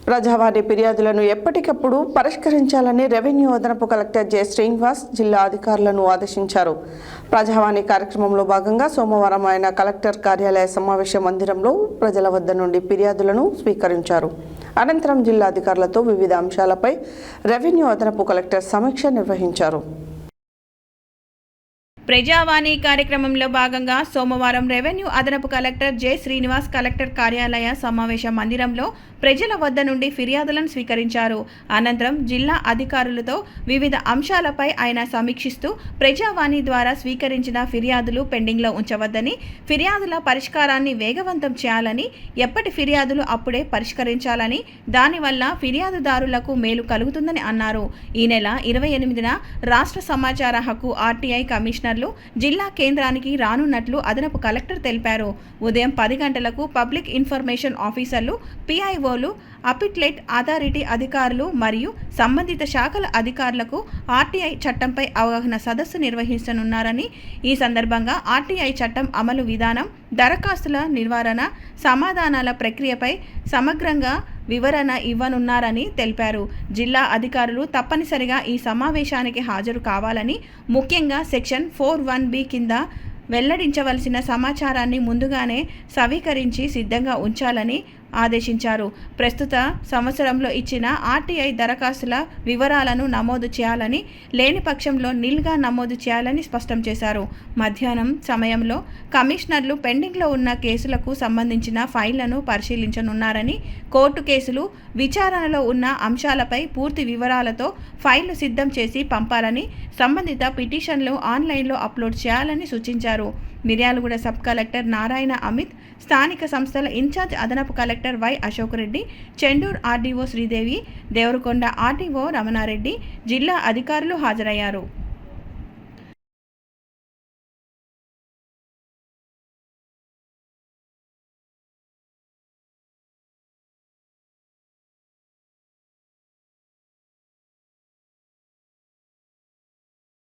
ప్రజావాణి ఫిర్యాదులను ఎప్పటికప్పుడు పరిష్కరించాలని రెవెన్యూ అదనపు కలెక్టర్ జె శ్రీనివాస్ జిల్లా అధికారులను ఆదేశించారు. ప్రజావాణి కార్యక్రమంలో భాగంగా సోమవారం ఆయన కలెక్టర్ కార్యాలయ సమావేశ మందిరంలో ప్రజల వద్ద నుండి ఫిర్యాదులను స్వీకరించారు. అనంతరం జిల్లా అధికారులతో వివిధ అంశాలపై రెవెన్యూ అదనపు కలెక్టర్ సమీక్ష నిర్వహించారు. ప్రజావాణి కార్యక్రమంలో భాగంగా సోమవారం రెవెన్యూ అదనపు కలెక్టర్ జె శ్రీనివాస్ కలెక్టర్ కార్యాలయ సమావేశ మందిరంలో ప్రజల వద్ద నుండి ఫిర్యాదులను స్వీకరించారు. అనంతరం జిల్లా అధికారులతో వివిధ అంశాలపై ఆయన సమీక్షిస్తూ ప్రజావాణి ద్వారా స్వీకరించిన ఫిర్యాదులు పెండింగ్లో ఉంచవద్దని, ఫిర్యాదుల పరిష్కారాన్ని వేగవంతం చేయాలని, ఎప్పటి ఫిర్యాదులు అప్పుడే పరిష్కరించాలని, దానివల్ల ఫిర్యాదుదారులకు మేలు కలుగుతుందని అన్నారు. ఈ నెల 28న రాష్ట్ర సమాచార హక్కు ఆర్టీఐ కమిషనర్ జిల్లా కేంద్రానికి రానున్నట్లు అదనపు కలెక్టర్ తెలిపారు. ఉదయం 10 గంటలకు పబ్లిక్ ఇన్ఫర్మేషన్ ఆఫీసర్లు, పిఐఓలు, అపిట్లెట్ అథారిటీ అధికారులు మరియు సంబంధిత శాఖల అధికారులకు ఆర్టీఐ చట్టంపై అవగాహన సదస్సు నిర్వహించనున్నారని, ఈ సందర్భంగా ఆర్టీఐ చట్టం అమలు విధానం, దరఖాస్తుల నివారణ, సమాధానాల ప్రక్రియపై సమగ్రంగా వివరణ ఇవ్వనున్నారని తెలిపారు. జిల్లా అధికారులు తప్పనిసరిగా ఈ సమావేశానికి హాజరు కావాలని, ముఖ్యంగా సెక్షన్ 4(1)(b) కింద వెల్లడించవలసిన సమాచారాన్ని ముందుగానే సవీకరించి సిద్ధంగా ఉంచాలని ఆదేశించారు. ప్రస్తుత సంవత్సరంలో ఇచ్చిన ఆర్టీఐ దరఖాస్తుల వివరాలను నమోదు చేయాలని, లేని పక్షంలో నిల్గా నమోదు చేయాలని స్పష్టం చేశారు. మధ్యాహ్నం సమయంలో కమిషనర్లు పెండింగ్లో ఉన్న కేసులకు సంబంధించిన ఫైళ్లను పరిశీలించనున్నారని, కోర్టు కేసులు, విచారణలో ఉన్న అంశాలపై పూర్తి వివరాలతో ఫైళ్లు సిద్ధం చేసి పంపాలని, సంబంధిత పిటిషన్లు ఆన్లైన్లో అప్లోడ్ చేయాలని సూచించారు. మిర్యాలగూడ సబ్ కలెక్టర్ నారాయణ అమిత్, స్థానిక సంస్థల ఇన్ఛార్జ్ అదనపు collector Y Ashok Reddy, Chandur RDO Sridevi, Devarakonda RDO Ramana Reddy, జిల్లా అధికారులు హాజరయ్యారు.